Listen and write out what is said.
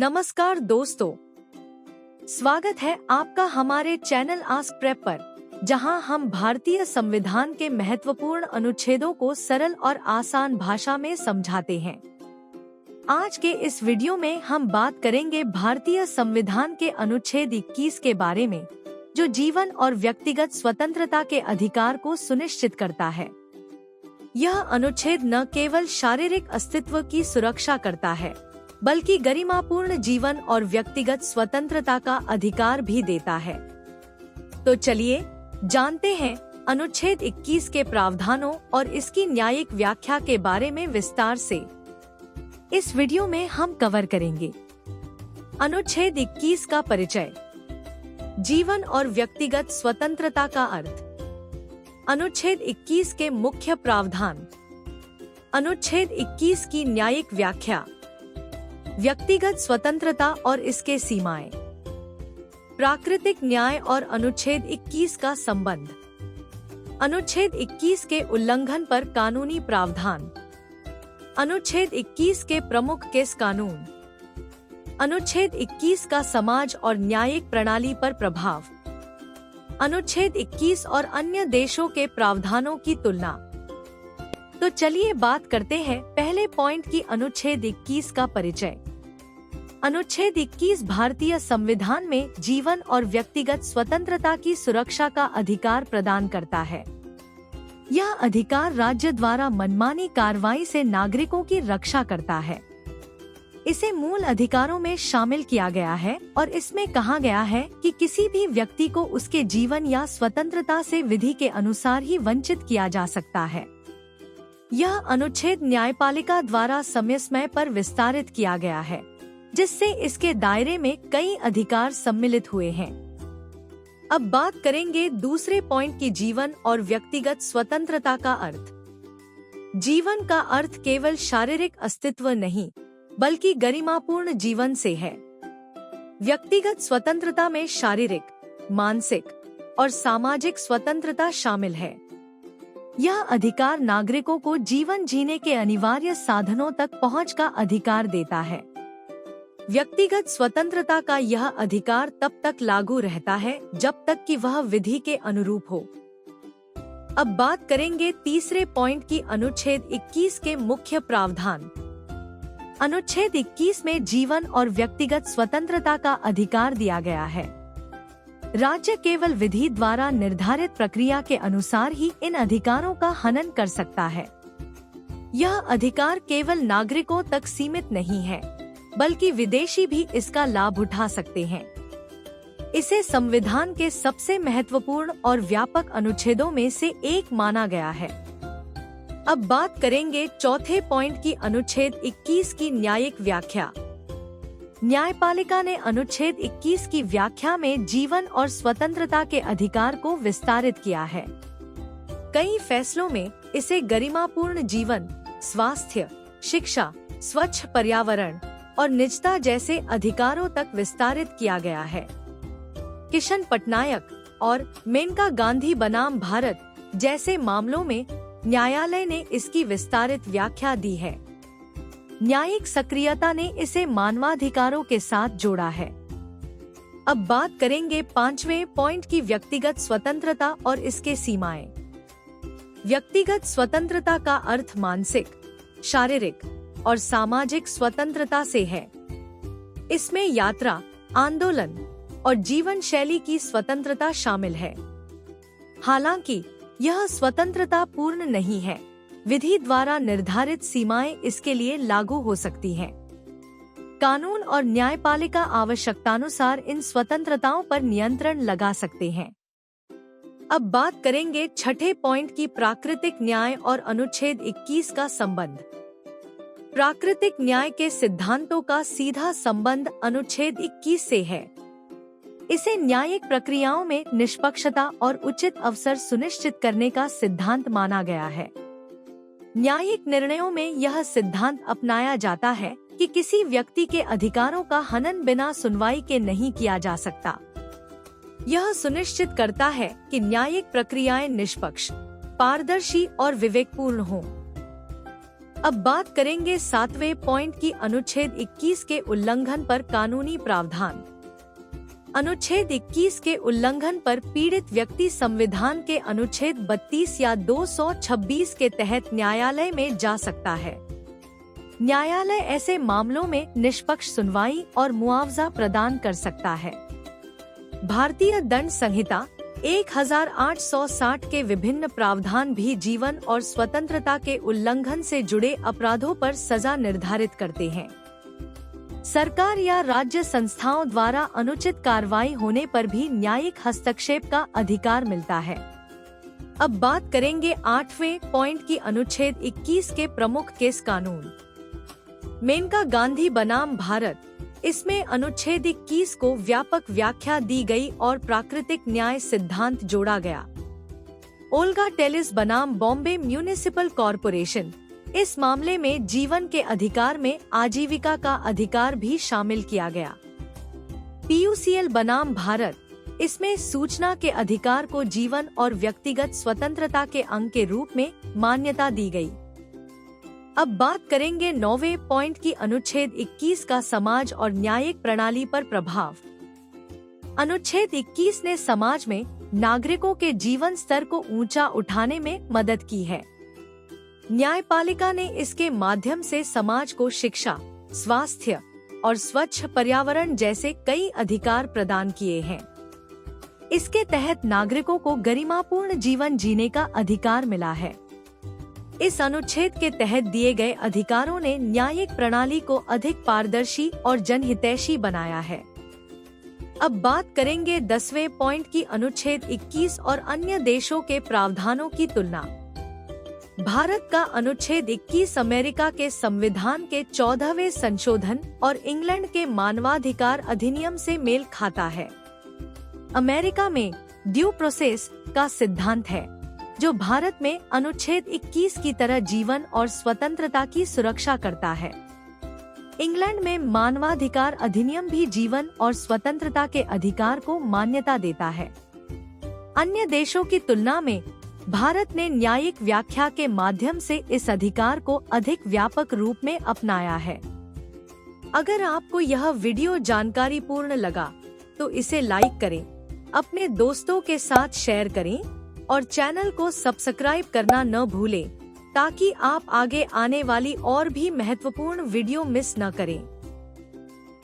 नमस्कार दोस्तों, स्वागत है आपका हमारे चैनल आस्क प्रेप पर, जहां हम भारतीय संविधान के महत्वपूर्ण अनुच्छेदों को सरल और आसान भाषा में समझाते हैं। आज के इस वीडियो में हम बात करेंगे भारतीय संविधान के अनुच्छेद 21 के बारे में, जो जीवन और व्यक्तिगत स्वतंत्रता के अधिकार को सुनिश्चित करता है। यह अनुच्छेद न केवल शारीरिक अस्तित्व की सुरक्षा करता है, बल्कि गरिमापूर्ण जीवन और व्यक्तिगत स्वतंत्रता का अधिकार भी देता है। तो चलिए जानते हैं अनुच्छेद 21 के प्रावधानों और इसकी न्यायिक व्याख्या के बारे में विस्तार से। इस वीडियो में हम कवर करेंगे अनुच्छेद 21 का परिचय, जीवन और व्यक्तिगत स्वतंत्रता का अर्थ, अनुच्छेद 21 के मुख्य प्रावधान, अनुच्छेद 21 की न्यायिक व्याख्या, व्यक्तिगत स्वतंत्रता और इसके सीमाएं, प्राकृतिक न्याय और अनुच्छेद 21 का संबंध, अनुच्छेद 21 के उल्लंघन पर कानूनी प्रावधान, अनुच्छेद 21 के प्रमुख केस कानून, अनुच्छेद 21 का समाज और न्यायिक प्रणाली पर प्रभाव, अनुच्छेद 21 और अन्य देशों के प्रावधानों की तुलना। तो चलिए बात करते हैं पहले पॉइंट की, अनुच्छेद 21 का परिचय। अनुच्छेद 21 भारतीय संविधान में जीवन और व्यक्तिगत स्वतंत्रता की सुरक्षा का अधिकार प्रदान करता है। यह अधिकार राज्य द्वारा मनमानी कार्रवाई से नागरिकों की रक्षा करता है। इसे मूल अधिकारों में शामिल किया गया है और इसमें कहा गया है कि किसी भी व्यक्ति को उसके जीवन या स्वतंत्रता से विधि के अनुसार ही वंचित किया जा सकता है। यह अनुच्छेद न्यायपालिका द्वारा समय समय पर विस्तारित किया गया है, जिससे इसके दायरे में कई अधिकार सम्मिलित हुए हैं। अब बात करेंगे दूसरे पॉइंट की, जीवन और व्यक्तिगत स्वतंत्रता का अर्थ। जीवन का अर्थ केवल शारीरिक अस्तित्व नहीं, बल्कि गरिमापूर्ण जीवन से है। व्यक्तिगत स्वतंत्रता में शारीरिक, मानसिक और सामाजिक स्वतंत्रता शामिल है। यह अधिकार नागरिकों को जीवन जीने के अनिवार्य साधनों तक पहुंच का अधिकार देता है। व्यक्तिगत स्वतंत्रता का यह अधिकार तब तक लागू रहता है जब तक कि वह विधि के अनुरूप हो। अब बात करेंगे तीसरे पॉइंट की, अनुच्छेद 21 के मुख्य प्रावधान। अनुच्छेद 21 में जीवन और व्यक्तिगत स्वतंत्रता का अधिकार दिया गया है। राज्य केवल विधि द्वारा निर्धारित प्रक्रिया के अनुसार ही इन अधिकारों का हनन कर सकता है। यह अधिकार केवल नागरिकों तक सीमित नहीं है, बल्कि विदेशी भी इसका लाभ उठा सकते हैं। इसे संविधान के सबसे महत्वपूर्ण और व्यापक अनुच्छेदों में से एक माना गया है। अब बात करेंगे चौथे पॉइंट की, अनुच्छेद 21 की न्यायिक व्याख्या। न्यायपालिका ने अनुच्छेद 21 की व्याख्या में जीवन और स्वतंत्रता के अधिकार को विस्तारित किया है। कई फैसलों में इसे गरिमापूर्ण जीवन, स्वास्थ्य, शिक्षा, स्वच्छ पर्यावरण और निजता जैसे अधिकारों तक विस्तारित किया गया है। किशन पटनायक और मेनका गांधी बनाम भारत जैसे मामलों में न्यायालय ने इसकी विस्तारित व्याख्या दी है। न्यायिक सक्रियता ने इसे मानवाधिकारों के साथ जोड़ा है। अब बात करेंगे पांचवें पॉइंट की, व्यक्तिगत स्वतंत्रता और इसके सीमाएं। व्यक्तिगत स्वतंत्रता का अर्थ मानसिक, शारीरिक और सामाजिक स्वतंत्रता से है। इसमें यात्रा, आंदोलन और जीवन शैली की स्वतंत्रता शामिल है। हालांकि यह स्वतंत्रता पूर्ण नहीं है। विधि द्वारा निर्धारित सीमाएं इसके लिए लागू हो सकती हैं। कानून और न्यायपालिका आवश्यकतानुसार इन स्वतंत्रताओं पर नियंत्रण लगा सकते हैं। अब बात करेंगे छठे पॉइंट की, प्राकृतिक न्याय और अनुच्छेद 21 का संबंध। प्राकृतिक न्याय के सिद्धांतों का सीधा संबंध अनुच्छेद 21 से है। इसे न्यायिक प्रक्रियाओं में निष्पक्षता और उचित अवसर सुनिश्चित करने का सिद्धांत माना गया है। न्यायिक निर्णयों में यह सिद्धांत अपनाया जाता है कि किसी व्यक्ति के अधिकारों का हनन बिना सुनवाई के नहीं किया जा सकता। यह सुनिश्चित करता है कि न्यायिक प्रक्रियाएं निष्पक्ष, पारदर्शी और विवेकपूर्ण हों। अब बात करेंगे 7वें पॉइंट की अनुच्छेद 21 के उल्लंघन पर कानूनी प्रावधान। अनुच्छेद 21 के उल्लंघन पर पीड़ित व्यक्ति संविधान के अनुच्छेद 32 या 226 के तहत न्यायालय में जा सकता है। न्यायालय ऐसे मामलों में निष्पक्ष सुनवाई और मुआवजा प्रदान कर सकता है। भारतीय दंड संहिता 1860 के विभिन्न प्रावधान भी जीवन और स्वतंत्रता के उल्लंघन से जुड़े अपराधों पर सजा निर्धारित करते हैं। सरकार या राज्य संस्थाओं द्वारा अनुचित कार्रवाई होने पर भी न्यायिक हस्तक्षेप का अधिकार मिलता है। अब बात करेंगे 8वें पॉइंट की अनुच्छेद 21 के प्रमुख केस कानून। मेनका गांधी बनाम भारत, इसमें अनुच्छेद 21 को व्यापक व्याख्या दी गई और प्राकृतिक न्याय सिद्धांत जोड़ा गया। ओल्गा टेलिस बनाम बॉम्बे म्यूनिसिपल कॉरपोरेशन, इस मामले में जीवन के अधिकार में आजीविका का अधिकार भी शामिल किया गया। पीयूसीएल बनाम भारत, इसमें सूचना के अधिकार को जीवन और व्यक्तिगत स्वतंत्रता के अंग के रूप में मान्यता दी गई। अब बात करेंगे 9वें पॉइंट की अनुच्छेद 21 का समाज और न्यायिक प्रणाली पर प्रभाव। अनुच्छेद 21 ने समाज में नागरिकों के जीवन स्तर को ऊंचा उठाने में मदद की है। न्यायपालिका ने इसके माध्यम से समाज को शिक्षा, स्वास्थ्य और स्वच्छ पर्यावरण जैसे कई अधिकार प्रदान किए हैं। इसके तहत नागरिकों को गरिमापूर्ण जीवन जीने का अधिकार मिला है। इस अनुच्छेद के तहत दिए गए अधिकारों ने न्यायिक प्रणाली को अधिक पारदर्शी और जनहितैषी बनाया है। अब बात करेंगे 10वें पॉइंट की अनुच्छेद 21 और अन्य देशों के प्रावधानों की तुलना। भारत का अनुच्छेद 21 अमेरिका के संविधान के 14वें संशोधन और इंग्लैंड के मानवाधिकार अधिनियम से मेल खाता है। अमेरिका में ड्यू प्रोसेस का सिद्धांत है, जो भारत में अनुच्छेद 21 की तरह जीवन और स्वतंत्रता की सुरक्षा करता है। इंग्लैंड में मानवाधिकार अधिनियम भी जीवन और स्वतंत्रता के अधिकार को मान्यता देता है। अन्य देशों की तुलना में भारत ने न्यायिक व्याख्या के माध्यम से इस अधिकार को अधिक व्यापक रूप में अपनाया है। अगर आपको यह वीडियो जानकारीपूर्ण लगा तो इसे लाइक करें, अपने दोस्तों के साथ शेयर करें और चैनल को सब्सक्राइब करना न भूलें, ताकि आप आगे आने वाली और भी महत्वपूर्ण वीडियो मिस न करें।